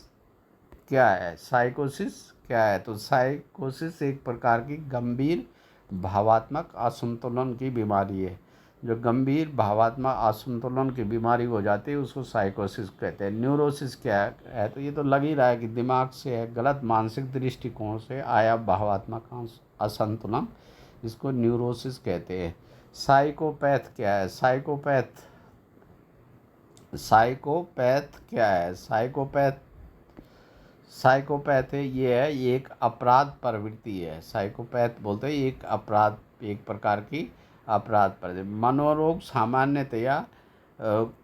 क्या है। साइकोसिस क्या है? तो साइकोसिस एक प्रकार की गंभीर भावात्मक असंतुलन की बीमारी है। जो गंभीर भावात्मक असंतुलन की बीमारी हो जाती है उसको साइकोसिस कहते हैं। न्यूरोसिस क्या है, तो ये तो लग ही रहा है कि दिमाग से है, गलत मानसिक दृष्टिकोण से आया भावात्मक असंतुलन, इसको न्यूरोसिस कहते हैं। साइकोपैथ क्या है? साइकोपैथ क्या है? साइकोपैथ है, ये है, ये एक अपराध प्रवृत्ति है। साइकोपैथ बोलते हैं एक अपराध, एक प्रकार की अपराध प्रवृत्ति। मनोरोग सामान्यतया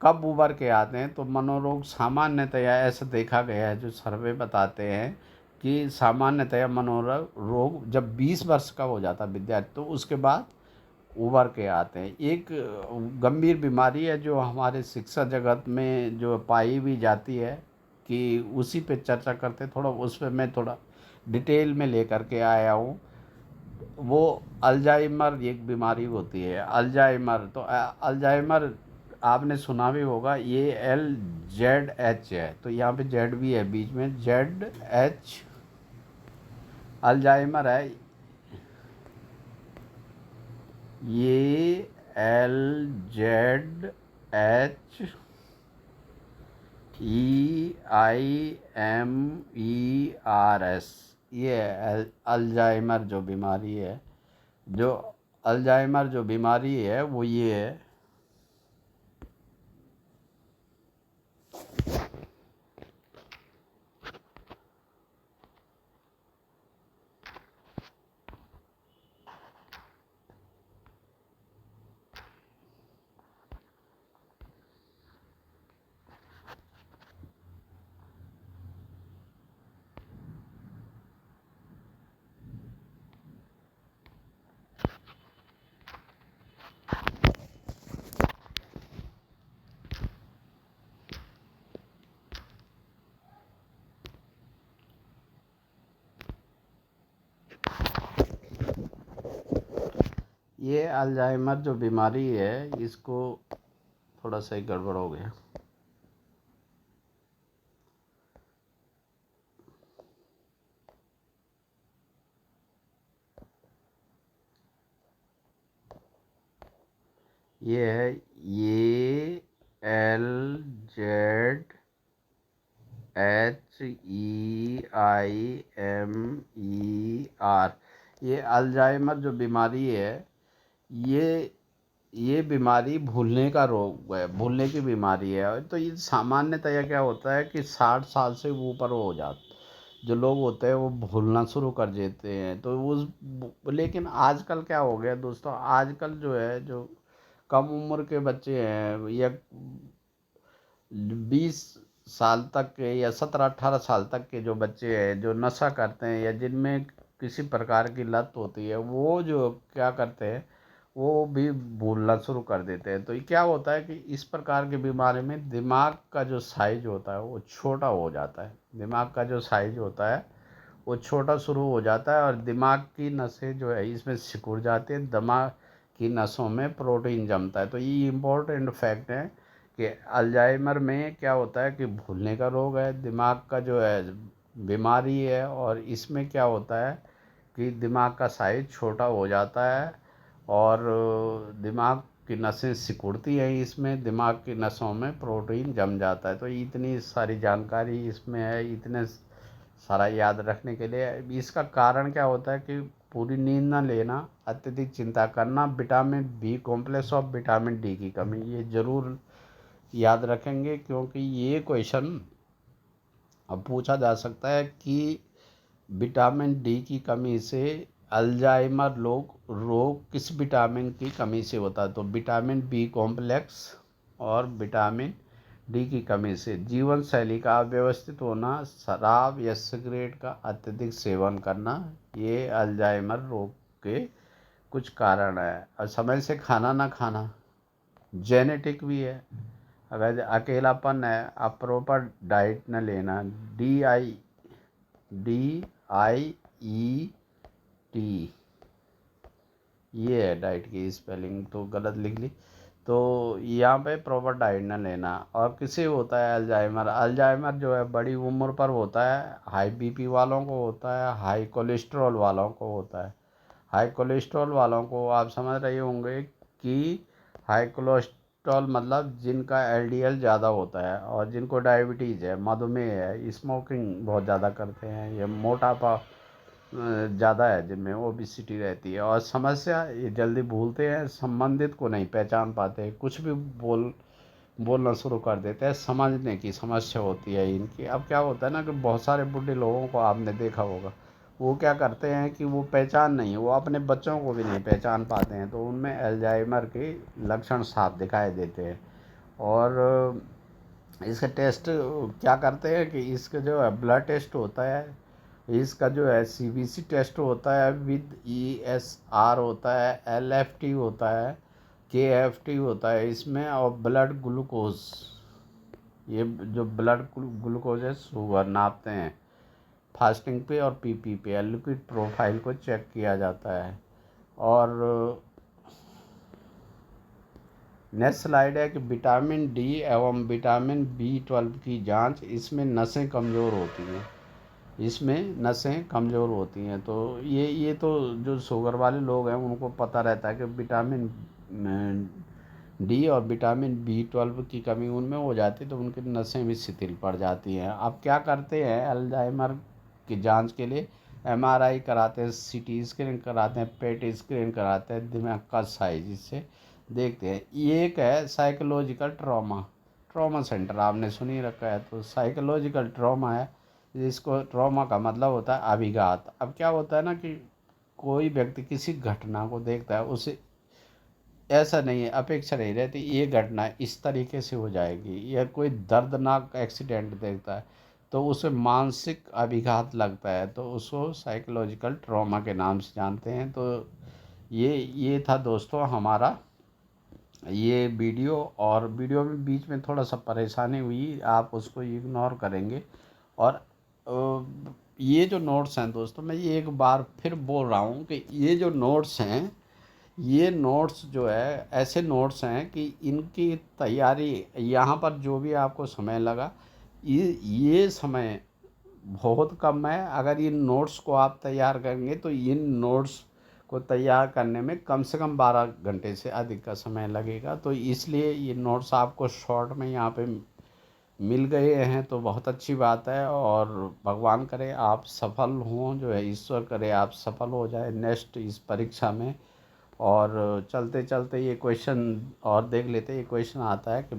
कब उभर के आते हैं? तो मनोरोग सामान्यतया ऐसा देखा गया है, जो सर्वे बताते हैं कि सामान्यतया मनोरोग जब 20 वर्ष का हो जाता है विद्यार्थी, तो उसके बाद उभर के आते हैं। एक गंभीर बीमारी है जो हमारे शिक्षा जगत में जो पाई भी जाती है, कि उसी पे चर्चा करते, थोड़ा उस पे मैं थोड़ा डिटेल में लेकर के आया हूँ। वो अल्जाइमर एक बीमारी होती है। अल्जाइमर, तो अल्जाइमर आपने सुना भी होगा, ये LZH है, तो यहाँ पे जेड भी है बीच में, ZH अल्जाइमर है। ये LZH EIMERS, ये अल्जाइमर जो बीमारी है, जो अल्जाइमर जो बीमारी है वो ये है। ये अल्जाइमर जो बीमारी है, इसको थोड़ा सा ही गड़बड़ हो गया। ये है, ये LZHEIMER, ये अल्जाइमर जो बीमारी है, ये बीमारी भूलने का रोग है, भूलने की बीमारी है। तो ये सामान्यतया क्या होता है कि 60 साल से ऊपर हो जाता, जो लोग होते हैं वो भूलना शुरू कर देते हैं। तो उस लेकिन आजकल क्या हो गया दोस्तों, आजकल जो है, जो कम उम्र के बच्चे हैं, या 20 साल तक के या 17-18 साल तक के जो बच्चे हैं, जो नशा करते हैं या जिनमें किसी प्रकार की लत होती है, वो जो क्या करते हैं, वो भी भूलना शुरू कर देते हैं। तो ये क्या होता है कि इस प्रकार की बीमारी में दिमाग का जो साइज होता है वो छोटा हो जाता है। दिमाग का जो साइज होता है वो छोटा शुरू हो जाता है, और दिमाग की नसें जो है इसमें सिकुड़ जाती हैं, दिमाग की नसों में प्रोटीन जमता है। तो ये इम्पोर्टेंट फैक्ट है कि अल्जाइमर में क्या होता है कि भूलने का रोग है, दिमाग का जो है बीमारी है, और इसमें क्या होता है कि दिमाग का साइज छोटा हो जाता है, और दिमाग की नसें सिकुड़ती हैं, इसमें दिमाग की नसों में प्रोटीन जम जाता है। तो इतनी सारी जानकारी इसमें है, इतने सारा याद रखने के लिए। इसका कारण क्या होता है कि पूरी नींद ना लेना, अत्यधिक चिंता करना, विटामिन बी कॉम्प्लेक्स और विटामिन डी की कमी, ये ज़रूर याद रखेंगे, क्योंकि ये क्वेश्चन अब पूछा जा सकता है कि विटामिन डी की कमी से अल्जाइमर रोग किस विटामिन की कमी से होता है? तो विटामिन बी कॉम्प्लेक्स और विटामिन डी की कमी से। जीवन शैली का अव्यवस्थित होना, शराब या सिगरेट का अत्यधिक सेवन करना, ये अल्जाइमर रोग के कुछ कारण है। और समय से खाना ना खाना जेनेटिक भी है। अगर अकेलापन है, आप प्रॉपर डाइट न लेना, DIET, ये है डाइट की स्पेलिंग तो गलत लिख ली। तो यहाँ पे प्रॉपर डाइट न लेना। और किसे होता है अल्जाइमर? अल्जाइमर जो है बड़ी उम्र पर होता है, हाई बीपी वालों को होता है, हाई कोलेस्ट्रॉल वालों को होता है। हाई कोलेस्ट्रॉल वालों को आप समझ रहे होंगे कि हाई कोलेस्ट्रॉल मतलब जिनका एलडीएल ज़्यादा होता है और जिनको डायबिटीज़ है, मधुमेह है, स्मोकिंग बहुत ज़्यादा करते हैं, ये मोटापा ज़्यादा है, जिनमें ओबिसिटी रहती है और समस्या ये जल्दी भूलते हैं, संबंधित को नहीं पहचान पाते, कुछ भी बोलना शुरू कर देते हैं, समझने की समस्या होती है इनकी। अब क्या होता है ना कि बहुत सारे बूढ़े लोगों को आपने देखा होगा, वो क्या करते हैं कि वो पहचान नहीं, वो अपने बच्चों को भी नहीं पहचान पाते हैं, तो उनमें अल्जाइमर के लक्षण साफ दिखाई देते हैं। और इसका टेस्ट क्या करते हैं कि इसका जो है ब्लड टेस्ट होता है, इसका जो है सीबीसी टेस्ट होता है, विद ईएसआर होता है, एलएफटी होता है, केएफटी होता है इसमें, और ब्लड ग्लूकोज, ये जो ब्लड ग्लूकोज है शुगर नापते हैं, फास्टिंग पे और पीपी पे लिक्विड प्रोफाइल को चेक किया जाता है। और नेक्स्ट स्लाइड है कि विटामिन डी एवं विटामिन बी 12 की जांच, इसमें नसें कमज़ोर होती हैं, इसमें नसें कमज़ोर होती हैं। तो ये तो जो शुगर वाले लोग हैं उनको पता रहता है कि विटामिन डी और विटामिन बी 12 की कमी उनमें हो जाती है, तो उनकी नसें भी शिथिल पड़ जाती हैं। अब क्या करते हैं अल्जाइमर की जांच के लिए, एमआरआई कराते हैं, सीटी स्कैन कराते हैं, पेट स्कैन कराते हैं, दिमाग का साइज इससे देखते हैं। ये एक है साइकोलॉजिकल ट्रॉमा, ट्रॉमा सेंटर आपने सुन ही रखा है, तो साइकोलॉजिकल ट्रॉमा है, जिसको ट्रॉमा का मतलब होता है अभिघात। अब क्या होता है ना कि कोई व्यक्ति किसी घटना को देखता है, उसे ऐसा नहीं है, अपेक्षा नहीं रहती ये घटना इस तरीके से हो जाएगी, या कोई दर्दनाक एक्सीडेंट देखता है तो उसे मानसिक अभिघात लगता है, तो उसको साइकोलॉजिकल ट्रॉमा के नाम से जानते हैं। तो ये था दोस्तों हमारा ये वीडियो, और वीडियो में बीच में थोड़ा सा परेशानी हुई, आप उसको इग्नोर करेंगे। और ये जो नोट्स हैं दोस्तों, मैं ये एक बार फिर बोल रहा हूँ कि ये जो नोट्स हैं, ये नोट्स जो है ऐसे नोट्स हैं कि इनकी तैयारी, यहाँ पर जो भी आपको समय लगा, ये समय बहुत कम है। अगर इन नोट्स को आप तैयार करेंगे तो इन नोट्स को तैयार करने में कम से कम 12 घंटे से अधिक का समय लगेगा। तो इसलिए ये नोट्स आपको शॉर्ट में यहाँ पे मिल गए हैं, तो बहुत अच्छी बात है। और भगवान करे आप सफल हों, जो है ईश्वर करे आप सफल हो जाए नेक्स्ट इस परीक्षा में। और चलते चलते ये क्वेश्चन और देख लेते। ये क्वेश्चन आता है कि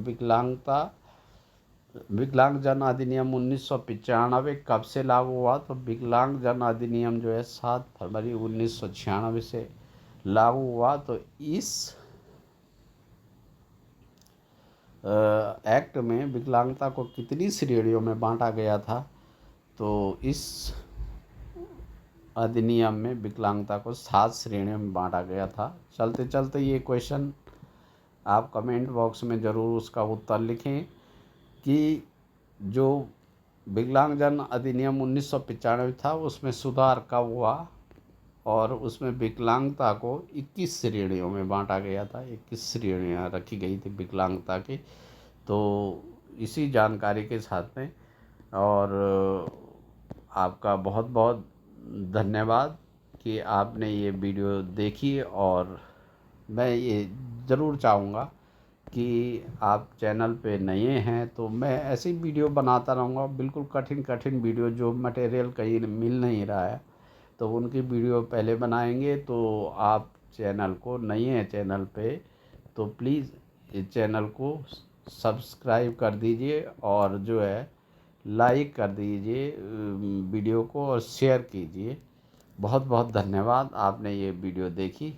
विकलांगजन अधिनियम 1995 कब से लागू हुआ? तो विकलांगजन अधिनियम जो है 7 फरवरी 1996 से लागू हुआ। तो इस एक्ट में विकलांगता को कितनी श्रेणियों में बांटा गया था? तो इस अधिनियम में विकलांगता को 7 श्रेणियों में बांटा गया था। चलते चलते ये क्वेश्चन आप कमेंट बॉक्स में ज़रूर उसका उत्तर लिखें कि जो विकलांगजन अधिनियम 1995 था उसमें सुधार कब हुआ, और उसमें विकलांगता को 21 श्रेणियों में बांटा गया था, 21 श्रेणियाँ रखी गई थी विकलांगता की। तो इसी जानकारी के साथ में, और आपका बहुत बहुत धन्यवाद कि आपने ये वीडियो देखी। और मैं ये ज़रूर चाहूँगा कि आप चैनल पे नए हैं तो मैं ऐसी वीडियो बनाता रहूँगा, बिल्कुल कठिन कठिन वीडियो, जो मटेरियल कहीं मिल नहीं रहा है तो उनकी वीडियो पहले बनाएंगे। तो आप चैनल को नए हैं चैनल पे तो प्लीज़ इस चैनल को सब्सक्राइब कर दीजिए, और जो है लाइक कर दीजिए वीडियो को, और शेयर कीजिए। बहुत बहुत धन्यवाद आपने ये वीडियो देखी।